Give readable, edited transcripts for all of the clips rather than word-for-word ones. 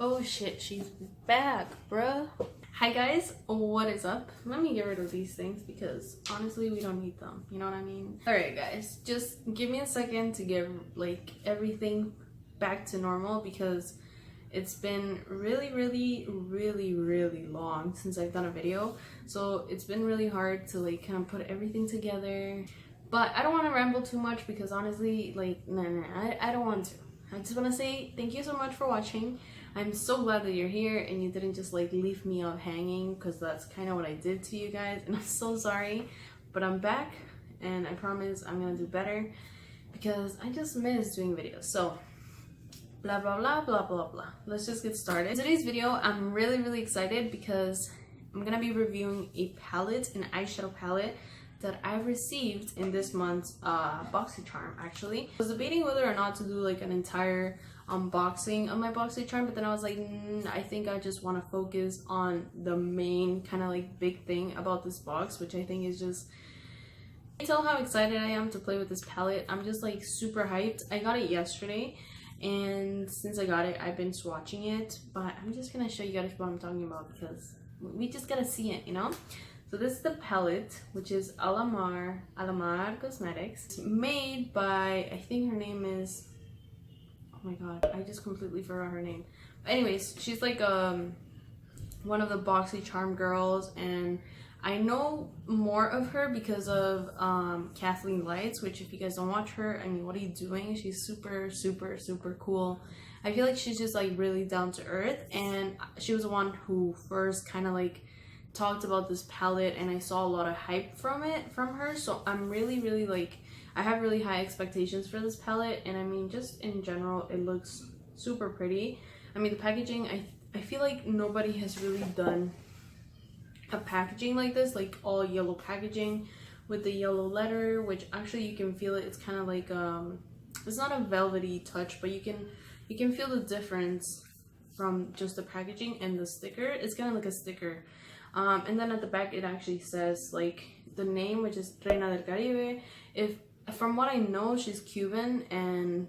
Oh shit, she's back, bruh. Hi guys, what is up? Let me get rid of these things because honestly we don't need them, you know what I mean? Alright guys, just give me a second to get like everything back to normal because it's been really long since I've done a video. So it's been really hard to like kind of put everything together. But I don't want to ramble too much because honestly, like, I don't want to. I just want to say thank you so much for watching. I'm so glad that you're here and you didn't just like leave me out hanging because that's kind of what I did to you guys, and I'm so sorry. But I'm back and I promise I'm gonna do better because I just miss doing videos. So blah blah blah blah blah blah. Let's just get started. In today's video, I'm really excited because I'm gonna be reviewing a palette, an eyeshadow palette that I received in this month's BoxyCharm. Actually, I was debating whether or not to do like an entire unboxing of my BoxyCharm, but then I was like, I think I just want to focus on the main kind of like big thing about this box, which I think is just, you can tell how excited I am to play with this palette. I'm just like super hyped. I got it yesterday, and since I got it, I've been swatching it, but I'm just gonna show you guys what I'm talking about because we just gotta see it, you know? So this is the palette, which is Alamar Cosmetics. It's made by, I think her name is, oh my god, I just completely forgot her name. But anyways, she's like one of the BoxyCharm girls, and I know more of her because of Kathleen Lights, which if you guys don't watch her, I mean, what are you doing? She's super cool. I feel like she's just like really down to earth, and she was the one who first kind of like talked about this palette, and I saw a lot of hype from her. So I'm really like, I have really high expectations for this palette, and I mean, just in general, it looks super pretty. I mean, the packaging, I feel like nobody has really done a packaging like this, like all yellow packaging with the yellow letter, which actually you can feel it. It's kind of like it's not a velvety touch, but you can feel the difference from just the packaging and the sticker. It's kind of like a sticker. And then at the back it actually says like the name, which is Reina del Caribe. From what I know, she's Cuban, and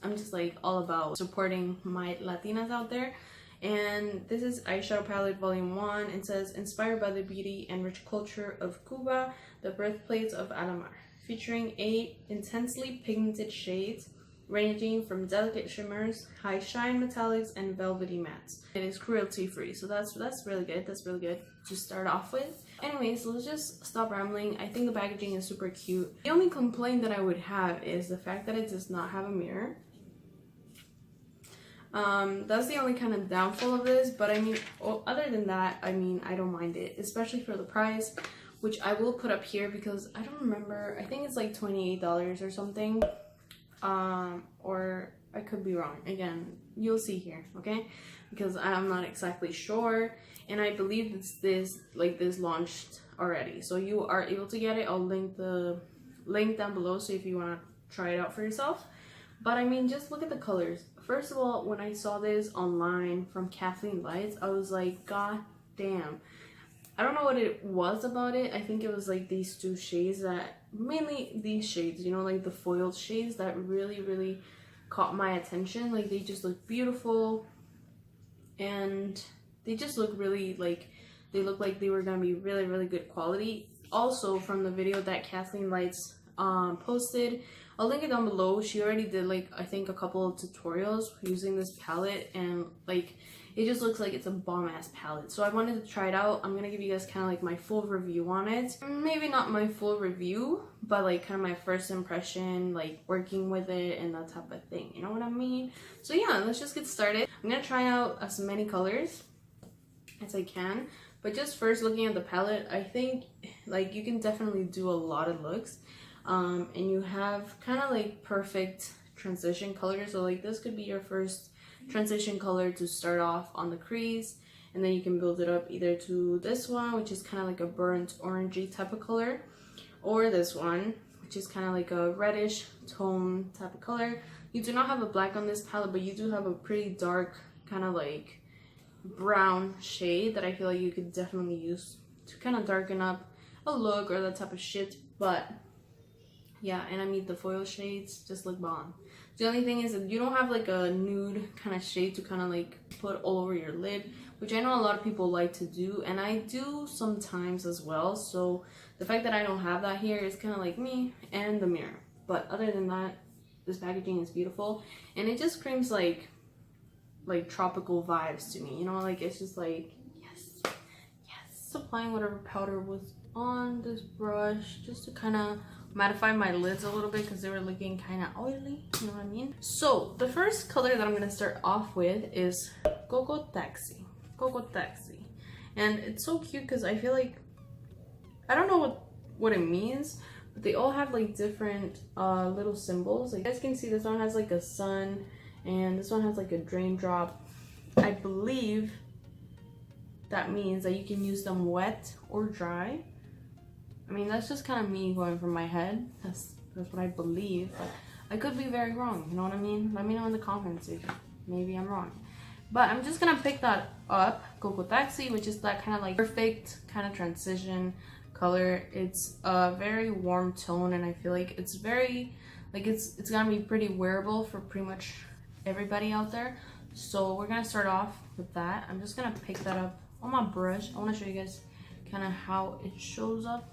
I'm just like all about supporting my Latinas out there. And this is Eyeshadow Palette Volume 1. It says, inspired by the beauty and rich culture of Cuba, the birthplace of Alamar, featuring 8 intensely pigmented shades ranging from delicate shimmers, high shine metallics, and velvety mattes. It is cruelty free, so that's really good. That's really good to start off with. Anyways, let's just stop rambling. I think the packaging is super cute. The only complaint that I would have is the fact that it does not have a mirror. That's the only kind of downfall of this, but I mean, other than that, I mean, I don't mind it, especially for the price, which I will put up here because I don't remember. I think it's like $28 or something. Or I could be wrong. Again, you'll see here, okay? Because I'm not exactly sure, and I believe this launched already, so you are able to get it. I'll link the link down below, so if you want to try it out for yourself. But I mean, just look at the colors. First of all, when I saw this online from Kathleen Lights, I was like, god damn. I don't know what it was about it. I think it was like these two shades, that mainly these shades, you know, like the foiled shades, that really caught my attention. Like, they just look beautiful, and they just look really like, they look like they were gonna be really good quality. Also, from the video that Kathleen Lights posted, I'll link it down below. She already did like, I think, a couple of tutorials using this palette, and like, it just looks like it's a bomb-ass palette. So I wanted to try it out. I'm gonna give you guys kind of like my full review on it. Maybe not my full review, but like kind of my first impression, like working with it and that type of thing. You know what I mean? So yeah, let's just get started. I'm gonna try out as many colors as I can. But just first, looking at the palette, I think like you can definitely do a lot of looks. And you have kind of like perfect transition colors. So like this could be your first transition color to start off on the crease, and then you can build it up either to this one, which is kind of like a burnt orangey type of color, or this one, which is kind of like a reddish tone type of color. You do not have a black on this palette, but you do have a pretty dark kind of like brown shade that I feel like you could definitely use to kind of darken up a look or that type of shit. But yeah, and I mean, the foil shades just look bomb. The only thing is that you don't have like a nude kind of shade to kind of like put all over your lid, which I know a lot of people like to do, and I do sometimes as well. So the fact that I don't have that here is kind of like me and the mirror. But other than that, this packaging is beautiful, and it just screams like tropical vibes to me, you know, like it's just like yes. Applying whatever powder was on this brush just to kind of mattify my lids a little bit because they were looking kind of oily, you know what I mean? So the first color that I'm gonna start off with is Coco Taxi, and it's so cute because I feel like I don't know what it means, but they all have like different little symbols. Like you guys can see, this one has like a sun, and this one has like a drain drop. I believe that means that you can use them wet or dry. I mean, that's just kind of me going from my head. That's what I believe, but I could be very wrong, you know what I mean? Let me know in the comments if maybe I'm wrong. But I'm just gonna pick that up, Coco Taxi, which is that kind of like perfect kind of transition color. It's a very warm tone, and I feel like it's very, like it's gonna be pretty wearable for pretty much everybody out there. So we're gonna start off with that. I'm just gonna pick that up on my brush. I want to show you guys kind of how it shows up.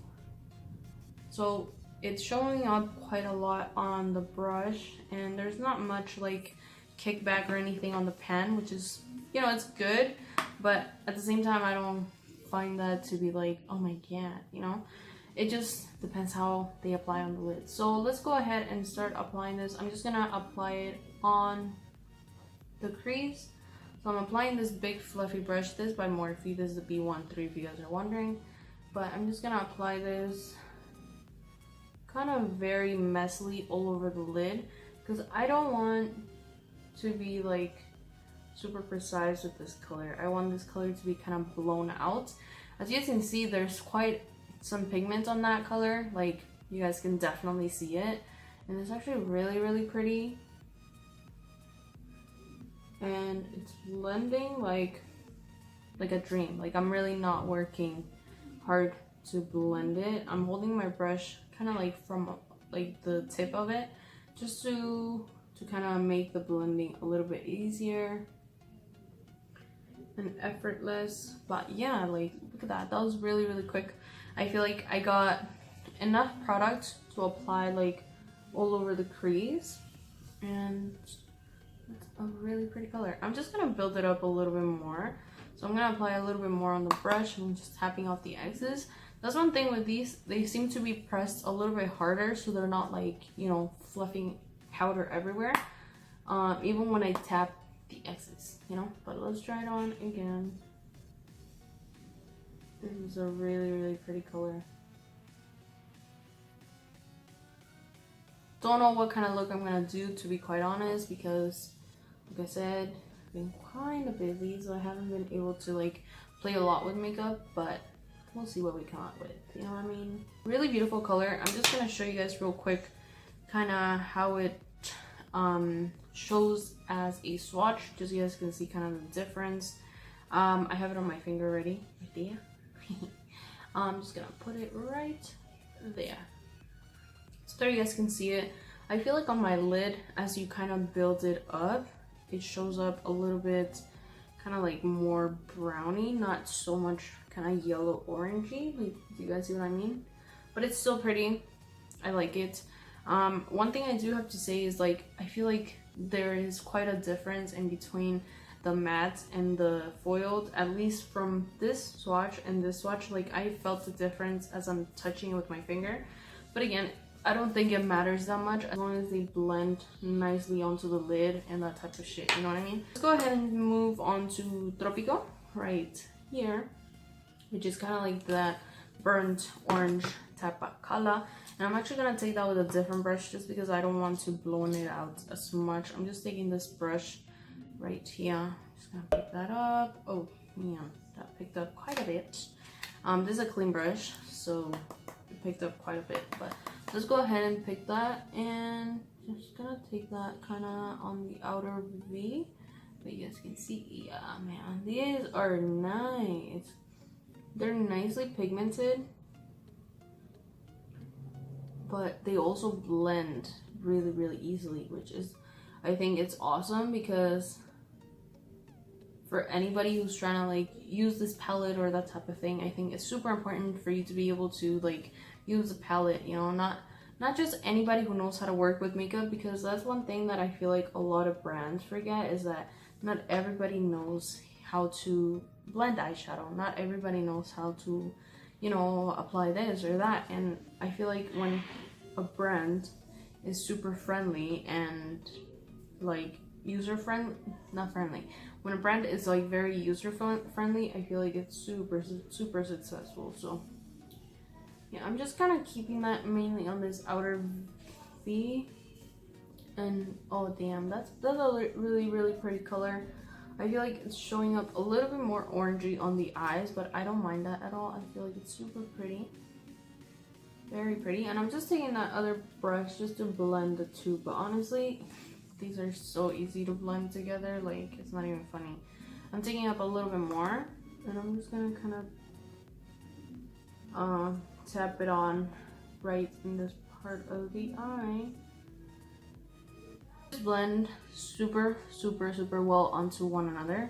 So it's showing up quite a lot on the brush, and there's not much like kickback or anything on the pen, which is, you know, it's good, but at the same time I don't find that to be like, oh my god, you know. It just depends how they apply on the lid. So let's go ahead and start applying this. I'm just gonna apply it on the crease. So I'm applying this big fluffy brush. This is by Morphe. This is the B13 if you guys are wondering. But I'm just gonna apply this kind of very messily all over the lid because I don't want to be like super precise with this color. I want this color to be kind of blown out. As you guys can see, there's quite some pigment on that color. Like you guys can definitely see it, and it's actually really pretty. And it's blending like a dream. Like I'm really not working hard to blend it. I'm holding my brush kind of like from like the tip of it just to kind of make the blending a little bit easier and effortless. But yeah, like look at that. That was really quick. I feel like I got enough product to apply like all over the crease, and it's a really pretty color. I'm just gonna build it up a little bit more. So I'm gonna apply a little bit more on the brush and just tapping off the edges. That's one thing with these, they seem to be pressed a little bit harder so they're not like, you know, fluffing powder everywhere. Even when I tap the edges, you know. But let's try it on again. This is a really pretty color. Don't know what kind of look I'm gonna do, to be quite honest, because like I said, I've been kind of busy, so I haven't been able to like play a lot with makeup, but we'll see what we come up with, you know what I mean? Really beautiful color. I'm just gonna show you guys real quick kind of how it shows as a swatch, just so you guys can see kind of the difference. I have it on my finger already, right there. I'm just gonna put it right there so there you guys can see it. I feel like on my lid, as you kind of build it up, it shows up a little bit kind of like more browny, not so much kind of yellow orangey. Like, do you guys see what I mean? But it's still pretty. I like it. One thing I do have to say is like I feel like there is quite a difference in between the matte and the foiled, at least from this swatch and this swatch. Like I felt the difference as I'm touching it with my finger, but again, I don't think it matters that much as long as they blend nicely onto the lid and that type of shit, you know what I mean? Let's go ahead and move on to Tropico right here, which is kind of like that burnt orange type of color. And I'm actually gonna take that with a different brush just because I don't want to blown it out as much. I'm just taking this brush right here. Just gonna pick that up. Oh man, that picked up quite a bit. This is a clean brush, so it picked up quite a bit, but let's go ahead and pick that, and just gonna take that kind of on the outer V. But you guys can see, yeah, man, these are nice. They're nicely pigmented, but they also blend really easily, which is I think it's awesome because for anybody who's trying to like use this palette or that type of thing, I think it's super important for you to be able to like use a palette, you know, not just anybody who knows how to work with makeup, because that's one thing that I feel like a lot of brands forget, is that not everybody knows how to blend eyeshadow. Not everybody knows how to, you know, apply this or that. And I feel like when a brand is super friendly and like user friendly, not friendly, when a brand is like very user friendly, I feel like it's super successful. So yeah, I'm just kind of keeping that mainly on this outer V. And oh damn, that's a really pretty color. I feel like it's showing up a little bit more orangey on the eyes, but I don't mind that at all. I feel like it's super pretty, very pretty. And I'm just taking that other brush just to blend the two, but honestly these are so easy to blend together, like it's not even funny. I'm taking up a little bit more, and I'm just gonna kind of tap it on right in this part of the eye. Blend super well onto one another,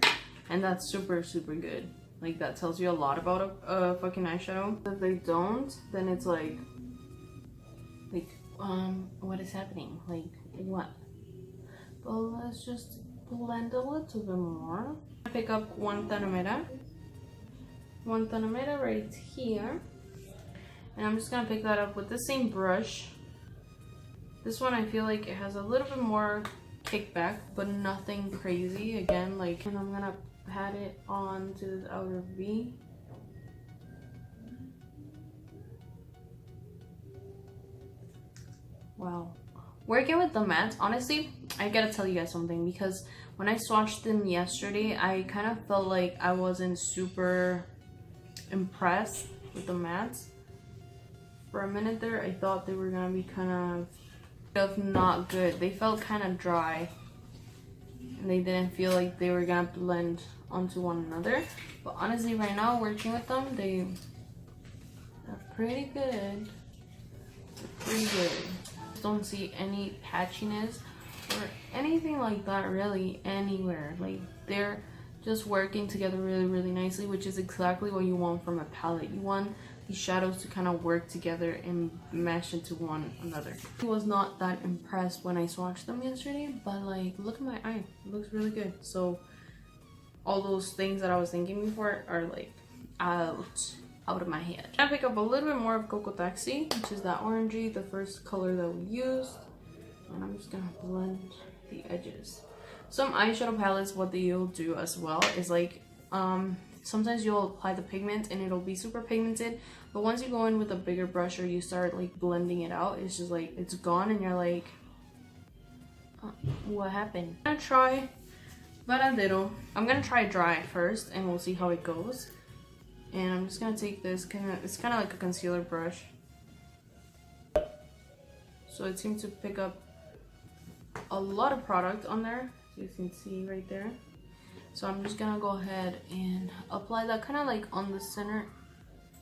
and that's super good. Like that tells you a lot about a fucking eyeshadow. If they don't, then it's like what is happening, like what? But let's just blend a little bit more. Pick up one tanamera right here, and I'm just gonna pick that up with the same brush. This one I feel like it has a little bit more kickback, but nothing crazy. Again, like, and I'm gonna pat it on to this outer V. Wow. Working with the mattes, honestly, I gotta tell you guys something, because when I swatched them yesterday, I kind of felt like I wasn't super impressed with the mattes. For a minute there, I thought they were gonna be kind of not good. They felt kind of dry, and they didn't feel like they were gonna blend onto one another. But honestly, right now, working with them, they're pretty good. Pretty good. Don't see any patchiness or anything like that really anywhere. Like, they're just working together really nicely, which is exactly what you want from a palette. You want these shadows to kind of work together and mesh into one another. I was not that impressed when I swatched them yesterday, but like, look at my eye, it looks really good. So all those things that I was thinking before are like out of my head. I pick up a little bit more of Cocoa Taxi, which is that orangey, the first color that we used, and I'm just gonna blend the edges. Some eyeshadow palettes, what they'll do as well is like, sometimes you'll apply the pigment and it'll be super pigmented, but once you go in with a bigger brush or you start like blending it out, it's just like, it's gone, and you're like, what happened? I'm gonna try Varadero. I'm gonna try dry first and we'll see how it goes. And I'm just gonna take this it's kind of like a concealer brush. So it seems to pick up a lot of product on there, as you can see right there. So I'm just gonna go ahead and apply that kind of like on the center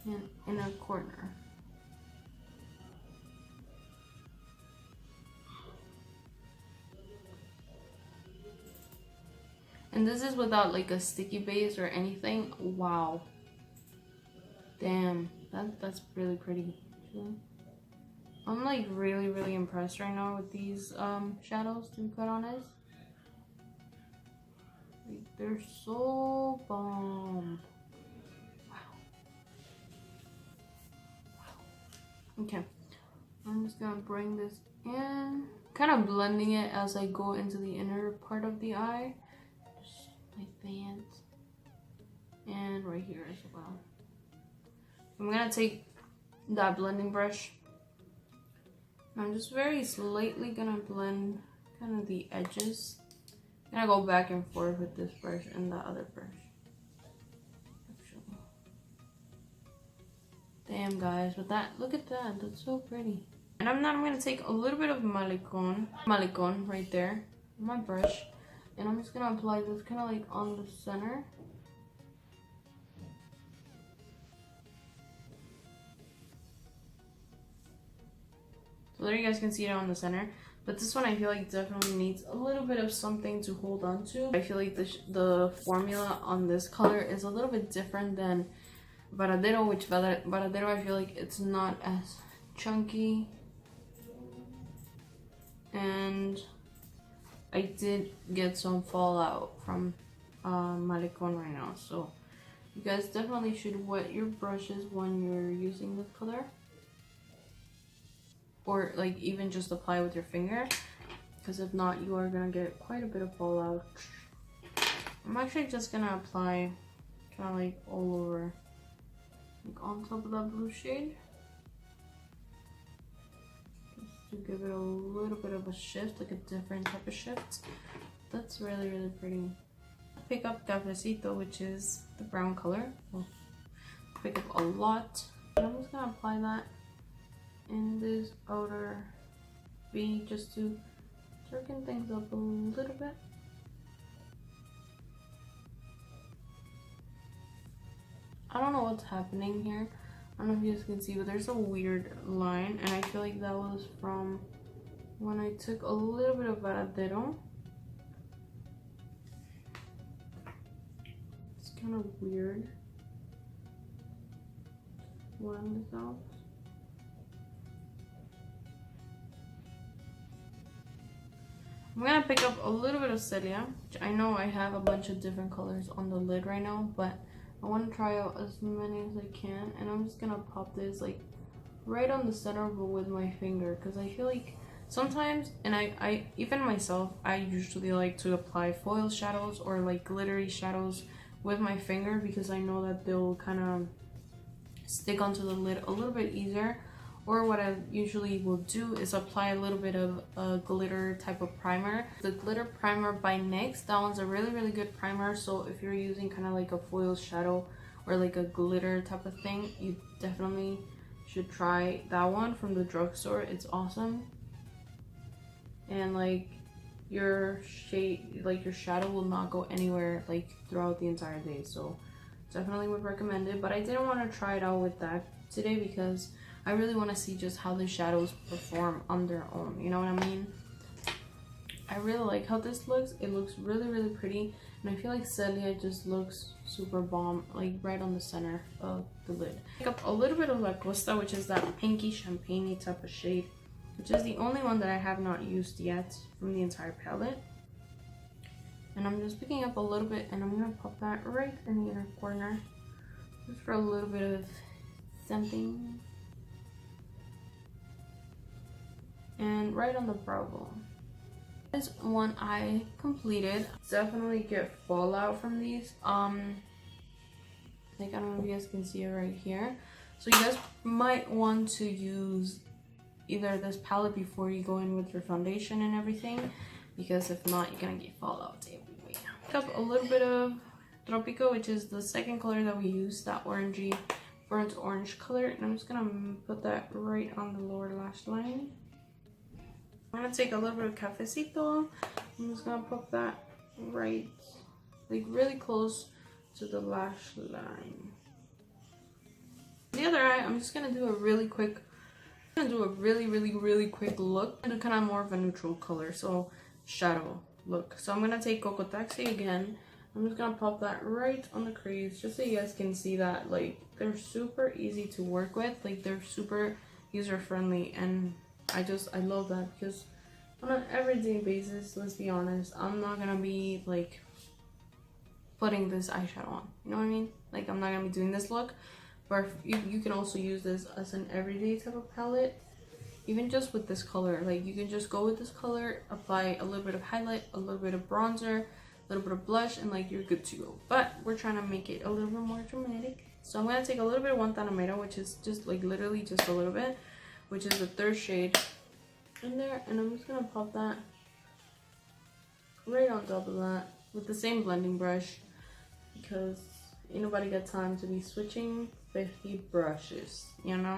and inner corner. And this is without like a sticky base or anything. Wow. Damn, that's really pretty. I'm like really impressed right now with these shadows, to be quite honest. Like, they're so bomb. Wow. Okay, I'm just gonna bring this in, kind of blending it as I go into the inner part of the eye, just like that, and right here as well. I'm gonna take that blending brush, and I'm just very slightly gonna blend kind of the edges. And I go back and forth with this brush and the other brush. Actually. Damn guys, but that, look at that, that's so pretty. And I'm gonna take a little bit of Malecon right there, on my brush, and I'm just gonna apply this kind of like on the center. So there you guys can see it on the center. But this one I feel like definitely needs a little bit of something to hold on to. I feel like the formula on this color is a little bit different than Varadero, which Varadero I feel like it's not as chunky. And I did get some fallout from Malecon right now, so you guys definitely should wet your brushes when you're using this color, or like even just apply with your finger, because if not you are gonna get quite a bit of fallout. I'm actually just gonna apply kind of like all over, like on top of that blue shade, to give it a little bit of a shift, like a different type of shift. That's really, really pretty. Pick up Cafecito, which is the brown color. I'll pick up a lot. And I'm just gonna apply that in this outer V just to darken things up a little bit. I don't know what's happening here. I don't know if you guys can see, but there's a weird line, and I feel like that was from when I took a little bit of Varadero. It's kind of weird. Blend this out. I'm gonna pick up a little bit of Celia, which I know I have a bunch of different colors on the lid right now, but I want to try out as many as I can, and I'm just gonna pop this like right on the center but with my finger, because I feel like sometimes, and I even myself, I usually like to apply foil shadows or like glittery shadows with my finger, because I know that they'll kind of stick onto the lid a little bit easier. Or what I usually will do is apply a little bit of a glitter type of primer. The glitter primer by NYX, that one's a really, really good primer. So if you're using kind of like a foil shadow or like a glitter type of thing, you definitely should try that one from the drugstore. It's awesome. And like your shade, like your shadow will not go anywhere like throughout the entire day. So definitely would recommend it. But I didn't want to try it out with that today because I really want to see just how the shadows perform on their own, you know what I mean? I really like how this looks. It looks really, really pretty, and I feel like Celia just looks super bomb, like right on the center of the lid. Pick up a little bit of La Costa, which is that pinky champagne type of shade, which is the only one that I have not used yet from the entire palette. And I'm just picking up a little bit, and I'm gonna pop that right in the inner corner, just for a little bit of something. And right on the brow bone. This one I completed. Definitely get fallout from these. Like I don't know if you guys can see it right here. So you guys might want to use either this palette before you go in with your foundation and everything, because if not, you're gonna get fallout everywhere. Pick up a little bit of Tropico, which is the second color that we use, that orangey, burnt orange color, and I'm just gonna put that right on the lower lash line. I'm gonna take a little bit of Cafecito. I'm just gonna pop that right, like really close to the lash line. The other eye, I'm just gonna do a really quick, really quick look. I'm gonna do kind of more of a neutral color, so shadow look. So I'm gonna take Coco Taxi again. I'm just gonna pop that right on the crease, just so you guys can see that like they're super easy to work with, like they're super user friendly, and I love that, because on an everyday basis, let's be honest, I'm not gonna be like putting this eyeshadow on, you know what I mean? Like I'm not gonna be doing this look, but you can also use this as an everyday type of palette, even just with this color. Like you can just go with this color, apply a little bit of highlight, a little bit of bronzer, a little bit of blush, and like you're good to go. But we're trying to make it a little bit more dramatic, so I'm gonna take a little bit of Guantanamera, which is just like literally just a little bit, which is the third shade in there, and I'm just gonna pop that right on top of that with the same blending brush, because ain't nobody got time to be switching 50 brushes, you know?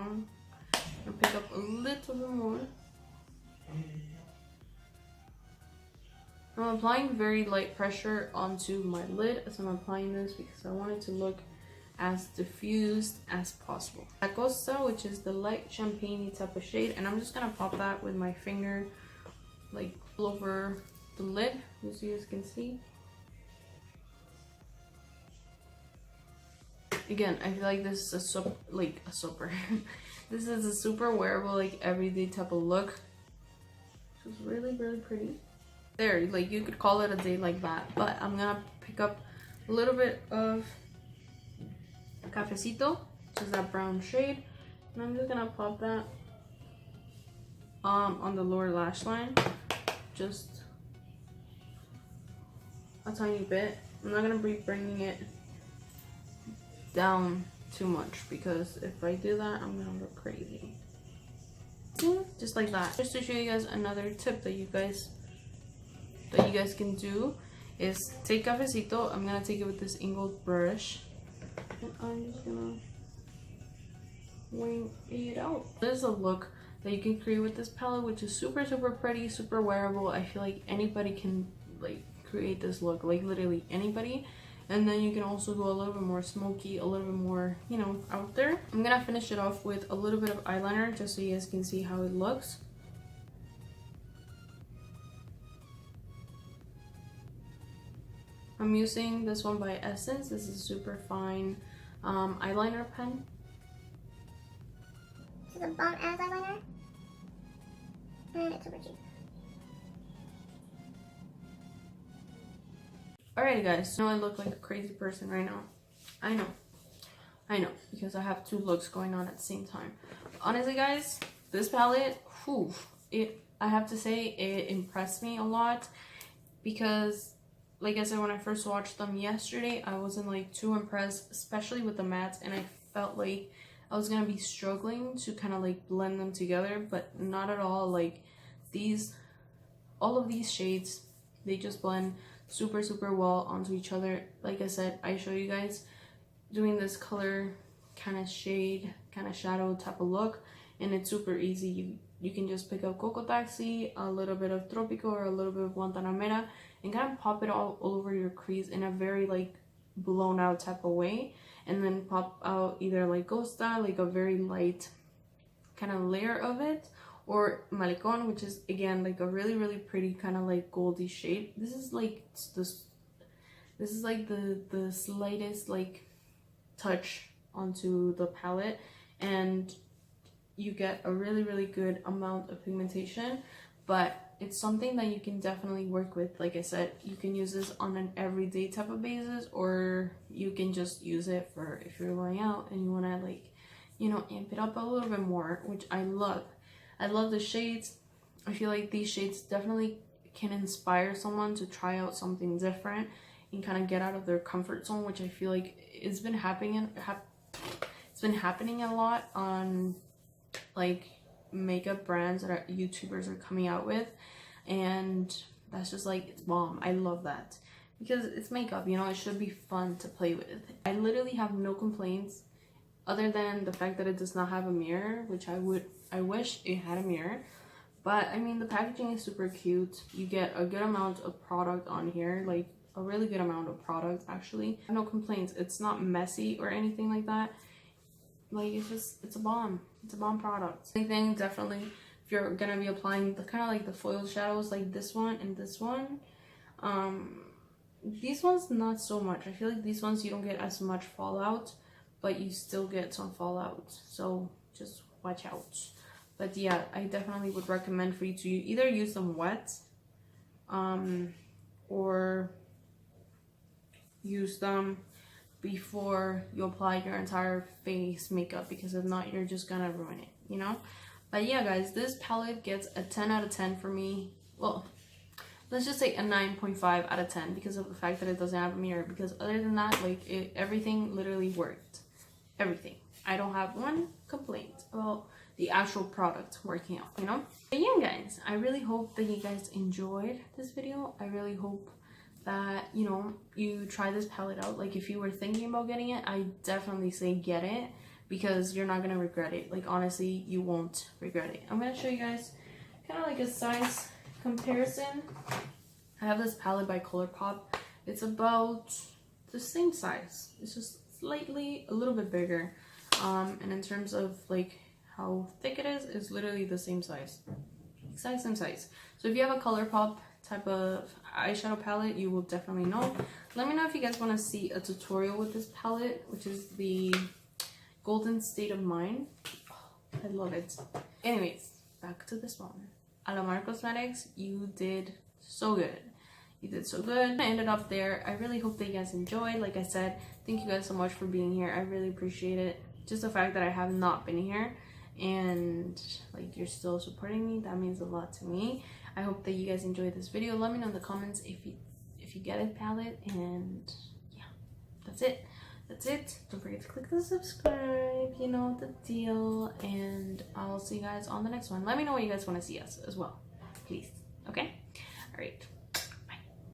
I'll pick up a little bit more. I'm applying very light pressure onto my lid as I'm applying this, because I want it to look as diffused as possible. La Costa, which is the light champagne type of shade, and I'm just gonna pop that with my finger like over the lid, as you guys can see. Again, I feel like this is this is a super wearable, like everyday type of look. It's really, really pretty. There, like you could call it a day like that. But I'm gonna pick up a little bit of Cafecito, which is that brown shade, and I'm just gonna pop that on the lower lash line, just a tiny bit. I'm not gonna be bringing it down too much, because if I do that, I'm gonna look crazy. Just like that. Just to show you guys another tip that you guys can do is take Cafecito. I'm gonna take it with this angled brush, and I'm just gonna wing it out. There's a look that you can create with this palette, which is super, super pretty, super wearable. I feel like anybody can like create this look, like literally anybody. And then you can also go a little bit more smoky, a little bit more, you know, out there. I'm gonna finish it off with a little bit of eyeliner, just so you guys can see how it looks. I'm using this one by Essence. This is a super fine eyeliner pen. This is a bomb ass eyeliner. And it's super cheap. Alright guys, so I look like a crazy person right now. I know, because I have two looks going on at the same time. Honestly guys, this palette, whew, I have to say it impressed me a lot, because like I said, when I first watched them yesterday, I wasn't like too impressed, especially with the mattes, and I felt like I was gonna be struggling to kind of like blend them together, but not at all. Like all of these shades, they just blend super, super well onto each other. Like I said, I show you guys doing this color kind of shade, kind of shadow type of look, and it's super easy. You can just pick up Coco Taxi, a little bit of Tropico, or a little bit of Guantanamera, and kind of pop it all over your crease in a very like blown out type of way, and then pop out either like Costa, like a very light kind of layer of it, or Malecon, which is again like a really, really pretty kind of like goldy shade. This is like the slightest like touch onto the palette, and you get a really, really good amount of pigmentation, but it's something that you can definitely work with. Like I said, you can use this on an everyday type of basis, or you can just use it for if you're going out and you want to like, you know, amp it up a little bit more, which I love. I love the shades. I feel like these shades definitely can inspire someone to try out something different and kind of get out of their comfort zone, which I feel like it's been happening a lot on like makeup brands that YouTubers are coming out with, and that's just like, it's bomb. I love that, because it's makeup, you know, it should be fun to play with. I literally have no complaints other than the fact that it does not have a mirror, which I wish it had a mirror. But I mean, the packaging is super cute. You get a good amount of product on here, like a really good amount of product actually. I have no complaints. It's not messy or anything like that. Like it's a bomb. It's a bomb product. Anything, definitely, if you're gonna be applying the kind of like the foil shadows like this one and this one, these ones not so much. I feel like these ones you don't get as much fallout, but you still get some fallout, so just watch out. But yeah, I definitely would recommend for you to either use them wet, or use them before you apply your entire face makeup, because if not, you're just gonna ruin it, you know. But yeah guys, this palette gets a 10 out of 10 for me. Well, let's just say a 9.5 out of 10, because of the fact that it doesn't have a mirror. Because other than that, like everything literally worked. Everything. I don't have one complaint about the actual product working out, you know. But yeah guys, I really hope that you guys enjoyed this video. I really hope that, you know, you try this palette out. Like if you were thinking about getting it, I definitely say get it, because you're not gonna regret it. Like honestly, you won't regret it. I'm gonna show you guys kind of like a size comparison. I have this palette by ColourPop. It's about the same size. It's just slightly a little bit bigger, and in terms of like how thick it is, it's literally the same size. Same size. So if you have a ColourPop type of eyeshadow palette, you will definitely know. Let me know if you guys want to see a tutorial with this palette, which is the Golden State of Mind. Oh, I love it. Anyways, back to this one. Alamar Cosmetics, you did so good. You did so good. I ended up there. I really hope that you guys enjoyed. Like I said, thank you guys so much for being here. I really appreciate it. Just the fact that I have not been here and like you're still supporting me, that means a lot to me. I hope that you guys enjoyed this video. Let me know in the comments if you get a palette, and yeah, that's it. Don't forget to click the subscribe, you know the deal, and I'll see you guys on the next one. Let me know what you guys want to see us as well, please. Okay, all right.